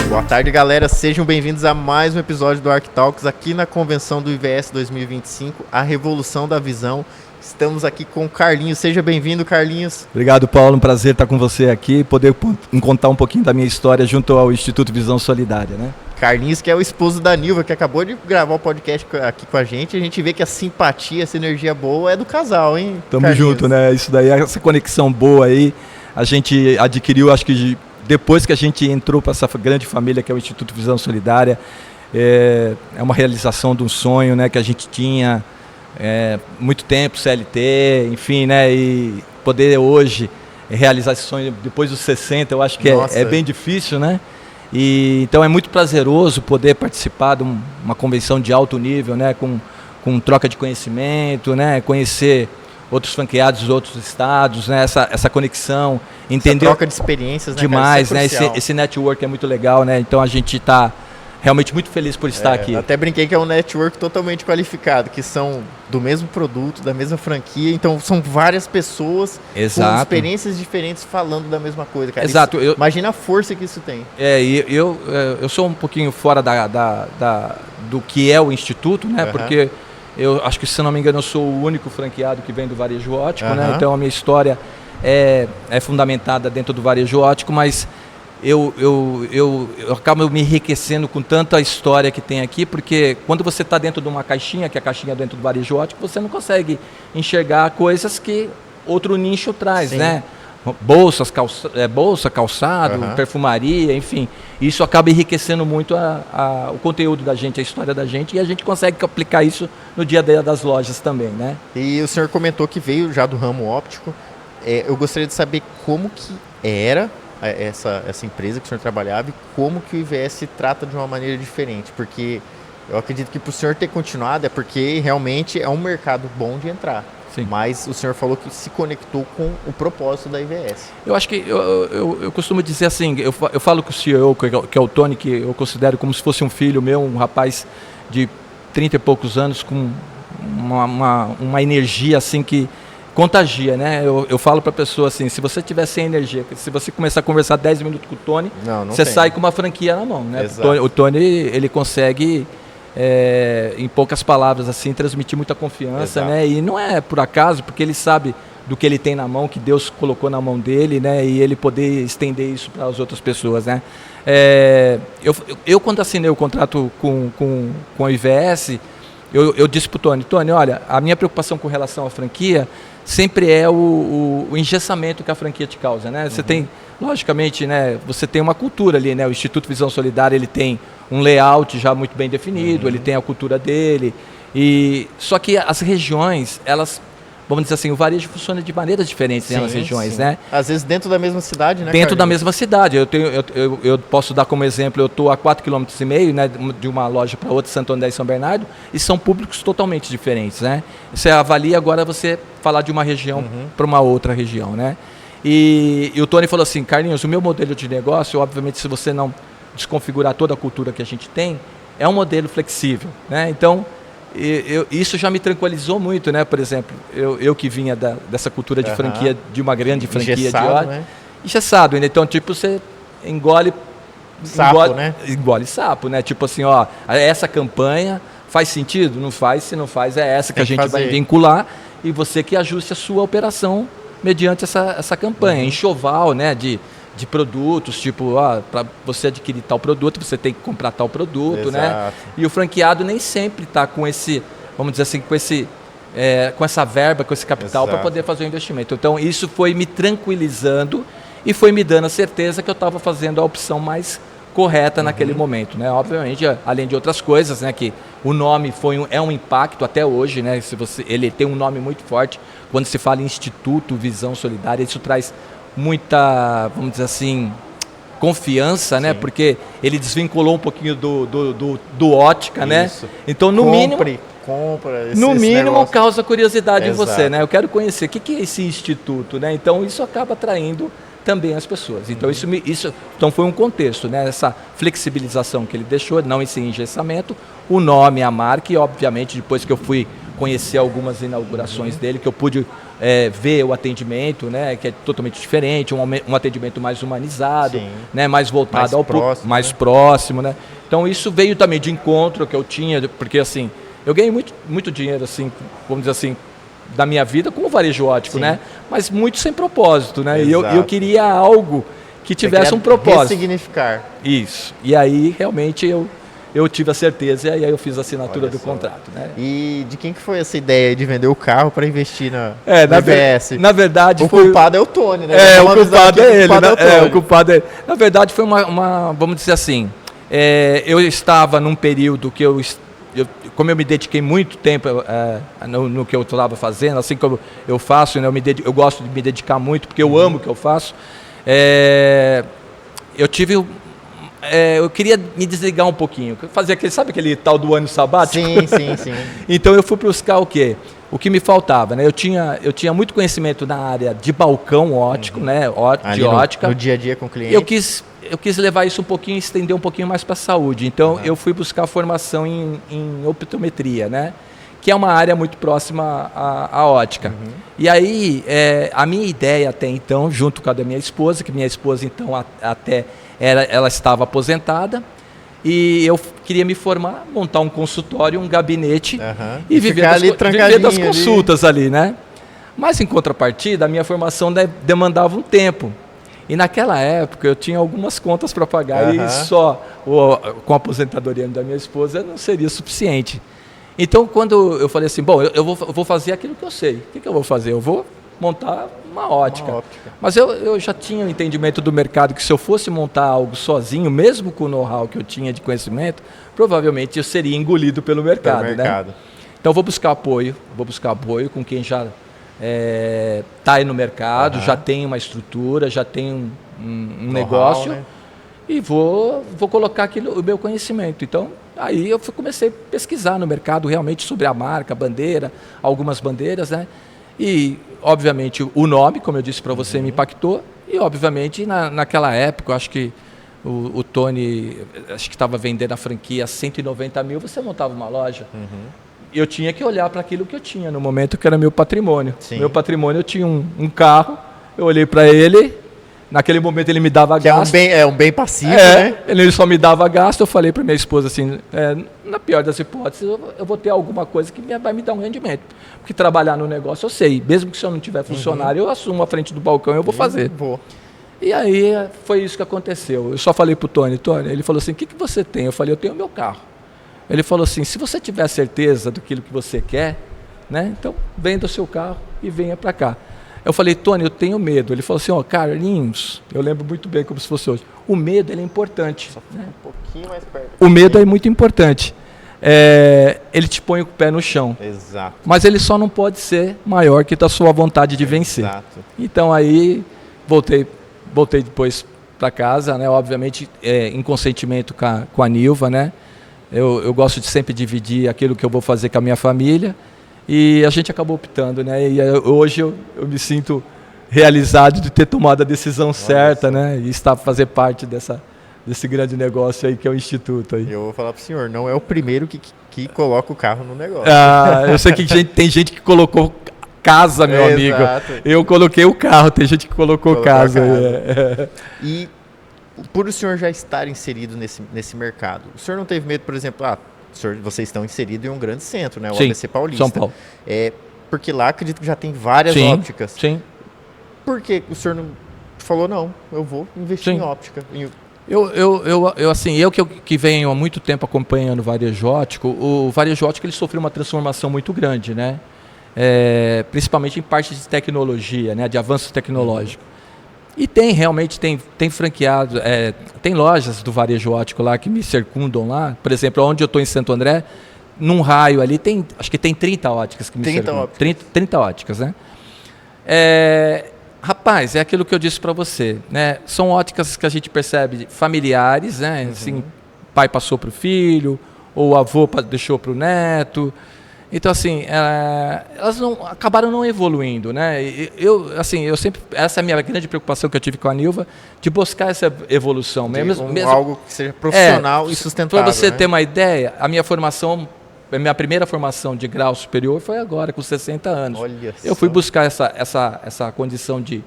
Boa tarde, galera. Sejam bem-vindos a mais um episódio do ArcTalks aqui na convenção do IVS 2025, a Revolução da Visão. Estamos aqui com o Carlinhos. Seja bem-vindo, Carlinhos. Obrigado, Paulo. Um prazer estar com você aqui, poder contar um pouquinho da minha história junto ao Instituto Visão Solidária, né? Carlinhos, que é o esposo da Nilva, que acabou de gravar o podcast aqui com a gente vê que a simpatia, essa energia boa é do casal, hein? Tamo Carlinhos. junto, né? Isso daí, essa conexão boa aí, a gente adquiriu, acho que depois que a gente entrou para essa grande família que é o Instituto Visão Solidária. É uma realização de um sonho, né, que a gente tinha muito tempo, CLT, enfim, né, e poder hoje realizar esse sonho depois dos 60, eu acho que é bem difícil, né? E então é muito prazeroso poder participar de uma convenção de alto nível, né, com troca de conhecimento, né, conhecer outros franqueados de outros estados, né, essa conexão, entender essa troca de experiências, né, demais, cara? né, esse network é muito legal, né? Então a gente está realmente muito feliz por estar aqui. Até brinquei que é um network totalmente qualificado, que são do mesmo produto, da mesma franquia, então são várias pessoas com experiências diferentes falando da mesma coisa, cara. Exato. Imagina a força que isso tem. Eu sou um pouquinho fora do que é o Instituto, né? Porque eu acho que, se não me engano, eu sou o único franqueado que vem do varejo ótico, né? Então a minha história é fundamentada dentro do varejo ótico, mas eu acabo me enriquecendo com tanta história que tem aqui, porque quando você está dentro de uma caixinha, que é a caixinha dentro do varejo ótico, você não consegue enxergar coisas que outro nicho traz, né? Bolsa, calçado, perfumaria, enfim. Isso acaba enriquecendo muito o conteúdo da gente, a história da gente, e a gente consegue aplicar isso no dia a dia das lojas também, né? E o senhor comentou que veio já do ramo óptico. Eu gostaria de saber como que era essa empresa que o senhor trabalhava e como que o IVS trata de uma maneira diferente, porque eu acredito que para o senhor ter continuado é porque realmente é um mercado bom de entrar. Sim. Mas o senhor falou que se conectou com o propósito da IVS. Eu acho que eu costumo dizer assim, eu falo com o CEO, que é o Tony, que eu considero como se fosse um filho meu, um rapaz de 30 e poucos anos com uma energia assim que contagia, né? Eu falo para a pessoa assim, se você tiver sem energia, se você começar a conversar 10 minutos com o Tony, você sai com uma franquia na mão, né? O Tony, ele consegue, em poucas palavras, assim, transmitir muita confiança, né? E não é por acaso, porque ele sabe do que ele tem na mão, que Deus colocou na mão dele, né? E ele poder estender isso para as outras pessoas, né? Eu quando assinei o contrato com a IVS, eu disse para o Tony, olha, a minha preocupação com relação à franquia sempre é o engessamento que a franquia te causa, né? Você tem, logicamente, né, você tem uma cultura ali, né? O Instituto Visão Solidária, ele tem um layout já muito bem definido, ele tem a cultura dele, só que as regiões, elas, vamos dizer assim, o varejo funciona de maneiras diferentes nas regiões, né? Às vezes dentro da mesma cidade, né? Dentro da mesma cidade. Eu posso dar como exemplo, eu estou a 4,5 km, né, de uma loja para outra, Santo André e São Bernardo, e são públicos totalmente diferentes, né? Você avalia agora você falar de uma região para uma outra região, né? E o Tony falou assim, Carlinhos, o meu modelo de negócio, obviamente, se você não desconfigurar toda a cultura que a gente tem, é um modelo flexível, né? Então, isso já me tranquilizou muito, né? Por exemplo, eu que vinha dessa cultura de franquia, de uma grande franquia engessado, de ódio, né? Engessado, então tipo você engole sapo, né? Tipo assim, ó, essa campanha faz sentido? Não faz, se não faz, é essa que a gente vai vincular e você que ajuste a sua operação mediante essa campanha. Enxoval, né? De produtos, tipo, para você adquirir tal produto, você tem que comprar tal produto, né? E o franqueado nem sempre está com esse, vamos dizer assim, com essa verba, com esse capital para poder fazer o investimento. Então, isso foi me tranquilizando e foi me dando a certeza que eu estava fazendo a opção mais correta naquele momento, né? Obviamente, além de outras coisas, né? Que o nome é um impacto até hoje, né? Ele tem um nome muito forte. Quando se fala em Instituto Visão Solidária, isso traz muita, vamos dizer assim, confiança, né? Porque ele desvinculou um pouquinho do ótica, né? Então, no mínimo causa curiosidade em você, né? Eu quero conhecer o que é esse instituto, né? Então, isso acaba atraindo também as pessoas. Então, então foi um contexto, né? Essa flexibilização que ele deixou, não esse engessamento, o nome, a marca e, obviamente, depois que eu fui conhecer algumas inaugurações dele, que eu pude ver o atendimento, né, que é totalmente diferente, um atendimento mais humanizado, né, mais voltado mais ao próximo, mais próximo, né? Então isso veio também de encontro que eu tinha, porque assim, eu ganhei muito dinheiro, assim, vamos dizer assim, da minha vida como varejo ótico, né? Mas muito sem propósito, né? E eu queria algo que tivesse um propósito. Ressignificar. Isso. E aí realmente eu tive a certeza e aí eu fiz a assinatura do contrato, né? E de quem que foi essa ideia de vender o carro para investir na EVS? Na verdade, o culpado é o Tony, né? O culpado é ele. O culpado é ele. Na verdade, foi uma vamos dizer assim, eu estava num período que como eu me dediquei muito tempo no que eu estava fazendo, assim como eu faço, né, eu gosto de me dedicar muito porque eu amo o que eu faço. Eu queria me desligar um pouquinho, fazer sabe aquele tal do ano sabático? Sim. Então eu fui buscar o quê? O que me faltava, né? Eu tinha muito conhecimento na área de balcão ótico, né? De ótica. No dia a dia com o cliente. Eu quis levar isso um pouquinho, estender um pouquinho mais para a saúde. Então eu fui buscar formação em optometria, né? Que é uma área muito próxima à ótica. E aí, a minha ideia até então, junto com a da minha esposa, que minha esposa então ela estava aposentada, e eu queria me formar, montar um consultório, um gabinete e viver das consultas ali, né? Mas em contrapartida, a minha formação demandava um tempo. E naquela época eu tinha algumas contas para pagar e só com a aposentadoria da minha esposa não seria suficiente. Então, quando eu falei assim, bom, eu vou fazer aquilo que eu sei. O que eu vou fazer? Eu vou montar uma ótica. Mas eu já tinha o entendimento do mercado que se eu fosse montar algo sozinho, mesmo com o know-how que eu tinha de conhecimento, provavelmente eu seria engolido pelo mercado. Né? Então, vou buscar apoio com quem já está aí no mercado, já tem uma estrutura, já tem um negócio, né? E vou colocar o meu conhecimento. Então, aí eu comecei a pesquisar no mercado realmente sobre a marca, a bandeira, algumas bandeiras, né? E, obviamente, o nome, como eu disse para você, me impactou. E, obviamente, naquela época, eu acho que o Tony, acho que estava vendendo a franquia a 190 mil, você montava uma loja. Eu tinha que olhar para aquilo que eu tinha no momento, que era meu patrimônio. Meu patrimônio, eu tinha um carro, eu olhei para ele, naquele momento ele me dava gasto. É um bem passivo, né? Ele só me dava gasto, eu falei para minha esposa assim, na pior das hipóteses, eu vou ter alguma coisa que vai me dar um rendimento. Porque trabalhar no negócio eu sei, mesmo que se eu não tiver funcionário, eu assumo a frente do balcão e eu vou fazer. E aí foi isso que aconteceu. Eu só falei para o Tony, ele falou assim, o que você tem? Eu falei, eu tenho o meu carro. Ele falou assim, se você tiver certeza daquilo que você quer, né, então venda o seu carro e venha para cá. Eu falei, Tony, eu tenho medo. Ele falou assim, Carlinhos, eu lembro muito bem como se fosse hoje, o medo ele é importante. Né? Um pouquinho mais perto. O medo é muito importante. Ele te põe o pé no chão. Exato. Mas ele só não pode ser maior que a sua vontade de vencer. Exato. Então aí voltei depois para casa, né? Obviamente em consentimento com a Nilva, né? Eu gosto de sempre dividir aquilo que eu vou fazer com a minha família e a gente acabou optando, né? E hoje eu me sinto realizado de ter tomado a decisão certa, né? E fazer parte desse grande negócio aí que é o Instituto. Aí. Eu vou falar para o senhor, não é o primeiro que coloca o carro no negócio. Eu sei que tem gente que colocou casa, meu amigo. Eu coloquei o carro, tem gente que colocou casa. E por o senhor já estar inserido nesse mercado, o senhor não teve medo, por exemplo, vocês estão inseridos em um grande centro, né? O ABC Paulista. São Paulo. Porque lá acredito que já tem várias ópticas. Sim. Por que o senhor não falou, não, eu vou investir em óptica? Eu que venho há muito tempo acompanhando o varejo ótico, ele sofreu uma transformação muito grande, né? Principalmente em parte de tecnologia, né? De avanço tecnológico. E realmente tem franqueado, tem lojas do varejo ótico lá que me circundam lá. Por exemplo, onde eu estou em Santo André, num raio ali, acho que tem 30 óticas que me circundam. 30 óticas, né? Rapaz, é aquilo que eu disse para você, né? São óticas que a gente percebe familiares, né? Assim, pai passou para o filho, ou o avô deixou para o neto. Então, assim, elas acabaram não evoluindo, né? Eu sempre, essa é a minha grande preocupação que eu tive com a Nilva, de buscar essa evolução. Mesmo algo que seja profissional e sustentável. Para você ter uma ideia, a minha formação a minha primeira formação de grau superior foi agora, com 60 anos. Olha eu fui buscar essa condição de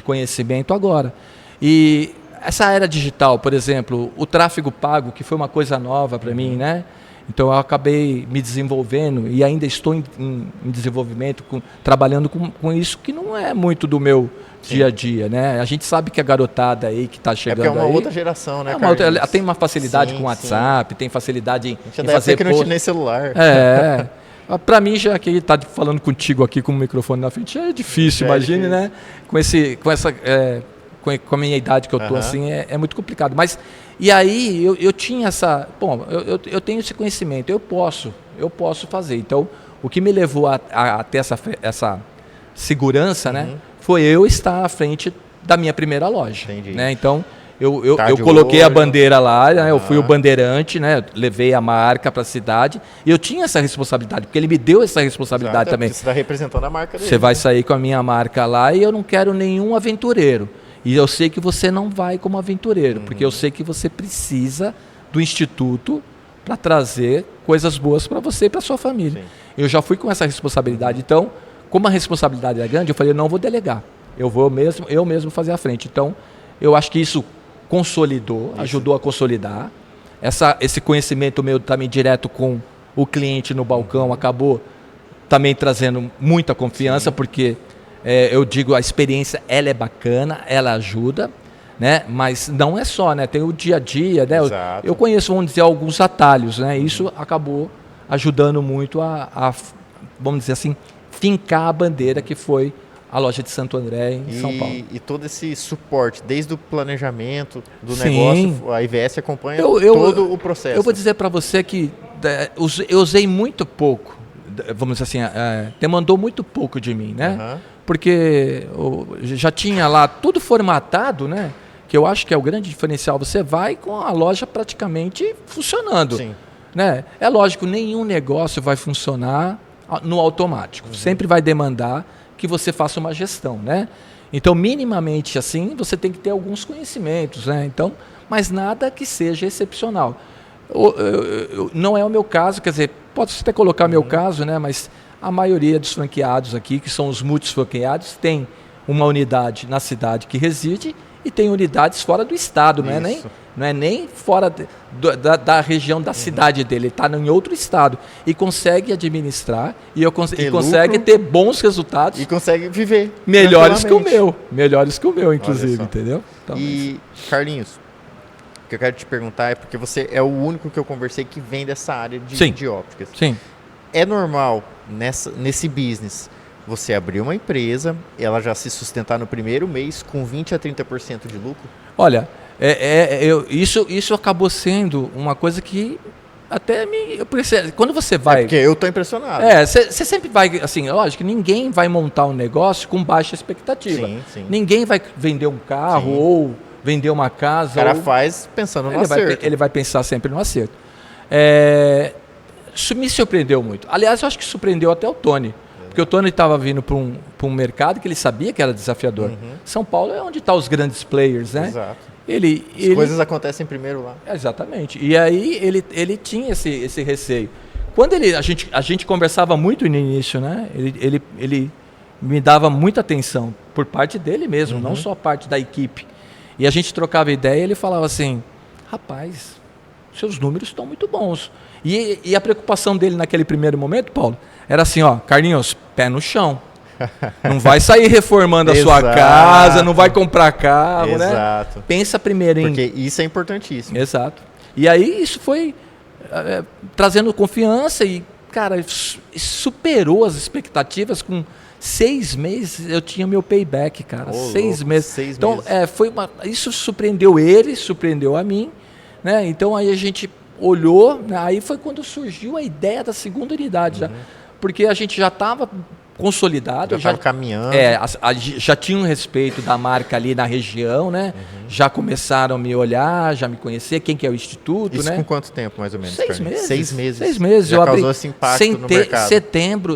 conhecimento agora. E essa era digital, por exemplo, o tráfego pago, que foi uma coisa nova para mim, né? Então eu acabei me desenvolvendo e ainda estou em desenvolvimento, trabalhando com isso que não é muito do meu dia a dia, né? A gente sabe que a garotada aí que está chegando porque é uma aí, outra geração, né, ela tem uma facilidade com WhatsApp, tem facilidade em fazer que não tinha nem celular. Para mim, já que ele está falando contigo aqui com o microfone na frente, é difícil, imagine, né? Com a minha idade que eu estou, assim, é muito complicado. Mas, e aí, eu tinha essa... Bom, eu tenho esse conhecimento, eu posso fazer. Então, o que me levou a ter essa segurança, né? Foi eu estar à frente da minha primeira loja. Entendi. Né? Então, eu coloquei a bandeira lá, né? Eu fui o bandeirante, né? Levei a marca para a cidade. E eu tinha essa responsabilidade, porque ele me deu essa responsabilidade também. Você está representando a marca dele. Você vai sair com a minha marca lá e eu não quero nenhum aventureiro. E eu sei que você não vai como aventureiro, porque eu sei que você precisa do Instituto para trazer coisas boas para você e para sua família. Sim. Eu já fui com essa responsabilidade. Então, como a responsabilidade é grande, eu falei, eu não vou delegar. Eu mesmo fazer a frente. Então, eu acho que isso consolidou, ajudou a consolidar. Esse conhecimento meu também direto com o cliente no balcão acabou também trazendo muita confiança, porque... eu digo, a experiência ela é bacana, ela ajuda, né? Mas não é só, né? Tem o dia a dia, né? Eu conheço, vamos dizer, alguns atalhos, né? Isso acabou ajudando muito vamos dizer assim, fincar a bandeira que foi a loja de Santo André em São Paulo. E todo esse suporte, desde o planejamento do negócio, a IVS acompanha todo o processo. Eu vou dizer para você que eu usei muito pouco, vamos dizer assim, demandou muito pouco de mim, né? Porque já tinha lá tudo formatado, né? Que eu acho que é o grande diferencial. Você vai com a loja praticamente funcionando. Sim. Né? É lógico, nenhum negócio vai funcionar no automático. Sempre vai demandar que você faça uma gestão, né? Então, minimamente assim, você tem que ter alguns conhecimentos, né? Então, mas nada que seja excepcional. Não é o meu caso, quer dizer, pode até colocar meu caso, né? Mas a maioria dos franqueados aqui, que são os multifranqueados, tem uma unidade na cidade que reside e tem unidades fora do estado, não é nem fora da região da cidade dele, ele está em outro estado e consegue administrar e consegue ter bons resultados. E consegue viver melhores que o meu, inclusive, entendeu? Então, Carlinhos, o que eu quero te perguntar é porque você é o único que eu conversei que vem dessa área de ópticas. Sim. É normal nesse business você abrir uma empresa, ela já se sustentar no primeiro mês com 20% a 30% de lucro? Olha, isso acabou sendo uma coisa que até quando você vai... porque eu estou impressionado. Você sempre vai, assim, lógico que ninguém vai montar um negócio com baixa expectativa. Sim. Ninguém vai vender um carro ou vender uma casa. O cara faz pensando no acerto. Ele vai pensar sempre no acerto. Isso me surpreendeu muito. Aliás, eu acho que surpreendeu até o Tony. Porque o Tony estava vindo para um mercado que ele sabia que era desafiador. São Paulo é onde estão os grandes players, né? Exato. As coisas acontecem primeiro lá. Exatamente. E aí ele tinha esse receio. Quando a gente conversava muito no início, né? Ele me dava muita atenção por parte dele mesmo, não só parte da equipe. E a gente trocava ideia e ele falava assim, rapaz, seus números estão muito bons. E a preocupação dele naquele primeiro momento, Paulo, era assim, Carlinhos, pé no chão. Não vai sair reformando a sua casa, não vai comprar carro, né? Pensa primeiro em... Porque isso é importantíssimo. Exato. E aí isso foi trazendo confiança e, cara, superou as expectativas. Com 6 meses eu tinha meu payback, cara. 6 meses. Então, isso surpreendeu ele, surpreendeu a mim, né? Então aí a gente olhou, né? Aí foi quando surgiu a ideia da segunda unidade, porque a gente já estava consolidado, já estava caminhando, já tinha um respeito da marca ali na região, né? Já começaram a me olhar, já me conhecer, quem que é o instituto, isso, né? Com quanto tempo mais ou menos? 6 meses. 6 meses. 6 meses. Já causou esse impacto no mercado.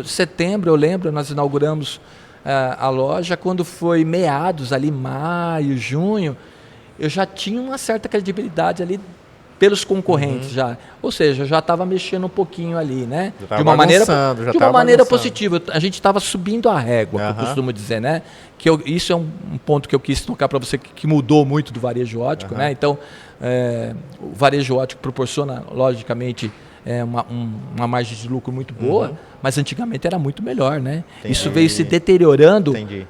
Setembro, eu lembro, nós inauguramos a loja. Quando foi meados ali, maio, junho, eu já tinha uma certa credibilidade ali pelos concorrentes já. Ou seja, já estava mexendo um pouquinho ali, né? De uma maneira positiva. A gente estava subindo a régua, que eu costumo dizer, né? Isso é um ponto que eu quis tocar para você, que mudou muito do varejo ótico, né? Então, o varejo ótico proporciona, logicamente, uma margem de lucro muito boa, mas antigamente era muito melhor, né? Entendi. Isso veio se deteriorando. Entendi.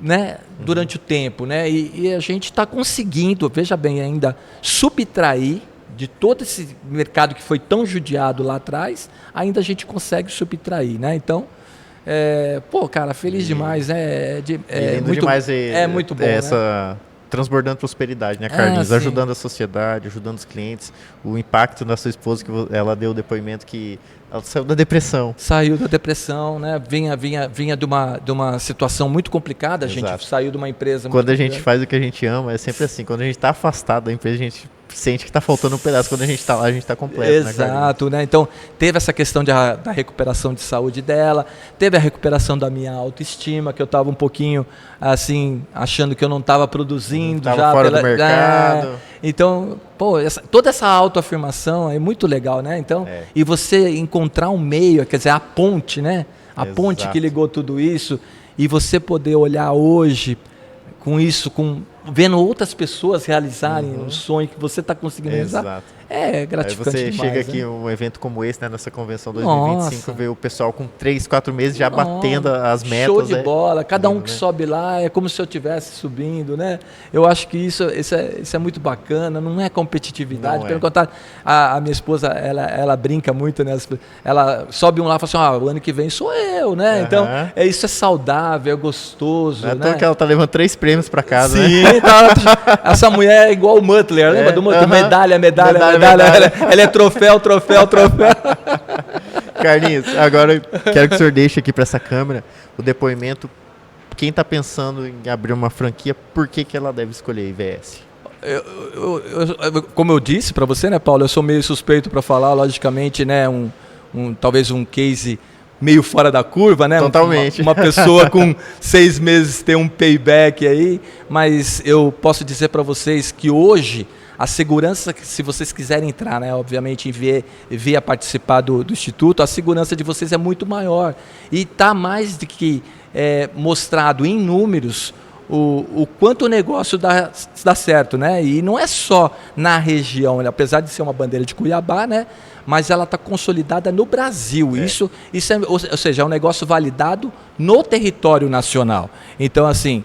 Né, durante o tempo, né, e a gente está conseguindo, veja bem, ainda subtrair de todo esse mercado que foi tão judiado lá atrás, ainda a gente consegue subtrair, né? Então, cara, feliz demais, né? Muito demais muito bom, essa transbordando prosperidade, né, Carlinhos? Sim. Ajudando a sociedade, ajudando os clientes, o impacto da sua esposa, que ela deu o depoimento que ela saiu da depressão. Saiu da depressão, né? Vinha de uma situação muito complicada. A gente saiu de uma empresa. Quando a gente faz o que a gente ama, é sempre assim. Quando a gente está afastado da empresa, a gente sente que está faltando um pedaço. Quando a gente está lá, a gente está completo. Exato, né? Então, teve essa questão da recuperação de saúde dela, teve a recuperação da minha autoestima, que eu estava um pouquinho, assim, achando que eu não estava produzindo. Estava fora do mercado. Então, toda essa autoafirmação é muito legal, né? Então, e você encontrar um meio, quer dizer, a ponte, né? A ponte que ligou tudo isso, e você poder olhar hoje com isso, vendo outras pessoas realizarem um sonho que você está conseguindo realizar, é gratificante demais. Aí você chega aqui um evento como esse, né, nessa convenção 2025, vê o pessoal com 3, 4 meses já batendo as metas. Show de bola, cada um que sobe lá é como se eu estivesse subindo, né? Eu acho que isso é muito bacana, não é competitividade. Pelo contrário, a minha esposa, ela brinca muito, né? Ela sobe lá e fala assim, o ano que vem sou eu, né? Então, isso é saudável, é gostoso. Não é né? que ela tá levando 3 prêmios para casa, Sim, né? Essa mulher é igual o Mutler, lembra do Mutler? Medalha. Ela é troféu. Carlinhos, agora eu quero que o senhor deixe aqui para essa câmera o depoimento. Quem está pensando em abrir uma franquia, por que ela deve escolher a IVS? Como eu disse para você, né, Paulo? Eu sou meio suspeito para falar, logicamente, né? Talvez um case meio fora da curva, né? Totalmente. Uma pessoa com 6 meses ter um payback aí, mas eu posso dizer para vocês que hoje a segurança, se vocês quiserem entrar, né, obviamente, via participar do Instituto, a segurança de vocês é muito maior. E está mais do que mostrado em números o quanto o negócio dá certo, né? E não é só na região, né? Apesar de ser uma bandeira de Cuiabá, né? Mas ela está consolidada no Brasil. Isso ou seja, é um negócio validado no território nacional. Então, assim,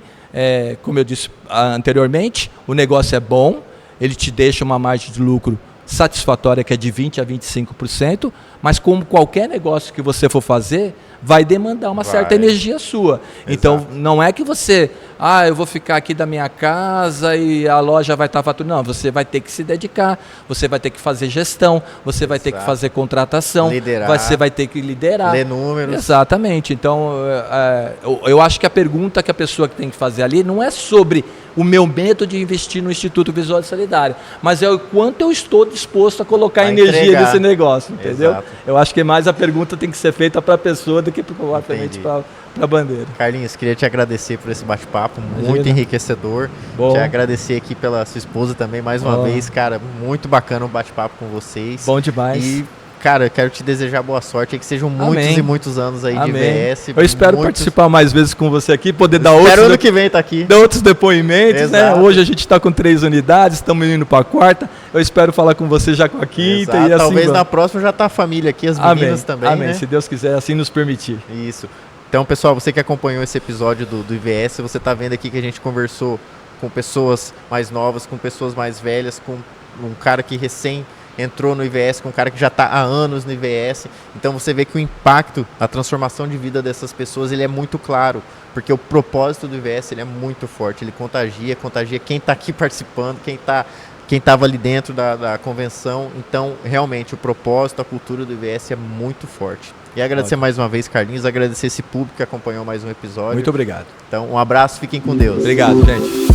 como eu disse anteriormente, o negócio é bom, ele te deixa uma margem de lucro satisfatória que é de 20% a 25%, mas como qualquer negócio que você for fazer, vai demandar uma certa energia sua. Então, não é que você, eu vou ficar aqui da minha casa e a loja vai estar faturando. Não, você vai ter que se dedicar, você vai ter que fazer gestão, você vai ter que fazer contratação, você vai ter que liderar. Ler números. Exatamente. Então, eu acho que a pergunta que a pessoa que tem que fazer ali não é sobre o meu medo de investir no Instituto Visual e Solidário, mas é o quanto eu estou disposto a colocar energia nesse negócio, entendeu? Exato. Eu acho que mais a pergunta tem que ser feita para a pessoa do que provavelmente para a bandeira. Carlinhos, queria te agradecer por esse bate-papo, muito enriquecedor. Te agradecer aqui pela sua esposa também, mais uma vez, cara, muito bacana o bate-papo com vocês. Bom demais. E, cara, eu quero te desejar boa sorte, que sejam muitos e muitos anos aí de IVS. Eu espero participar mais vezes com você aqui, poder dar ano que vem tá aqui. Dar outros depoimentos, né? Hoje a gente está com 3 unidades, estamos indo para a 4ª. Eu espero falar com você já com a 5ª. E assim, talvez na próxima já tá a família aqui, as meninas também, Amém, né? Se Deus quiser, assim nos permitir. Isso. Então, pessoal, você que acompanhou esse episódio do IVS, você tá vendo aqui que a gente conversou com pessoas mais novas, com pessoas mais velhas, com um cara que recém entrou no IVS, com um cara que já está há anos no IVS. Então você vê que o impacto, a transformação de vida dessas pessoas, ele é muito claro, porque o propósito do IVS ele é muito forte, ele contagia quem está aqui participando, quem estava ali dentro da convenção. Então, realmente, o propósito, a cultura do IVS é muito forte. E agradecer mais uma vez, Carlinhos, agradecer esse público que acompanhou mais um episódio. Muito obrigado. Então, um abraço, fiquem com Deus. Obrigado, gente.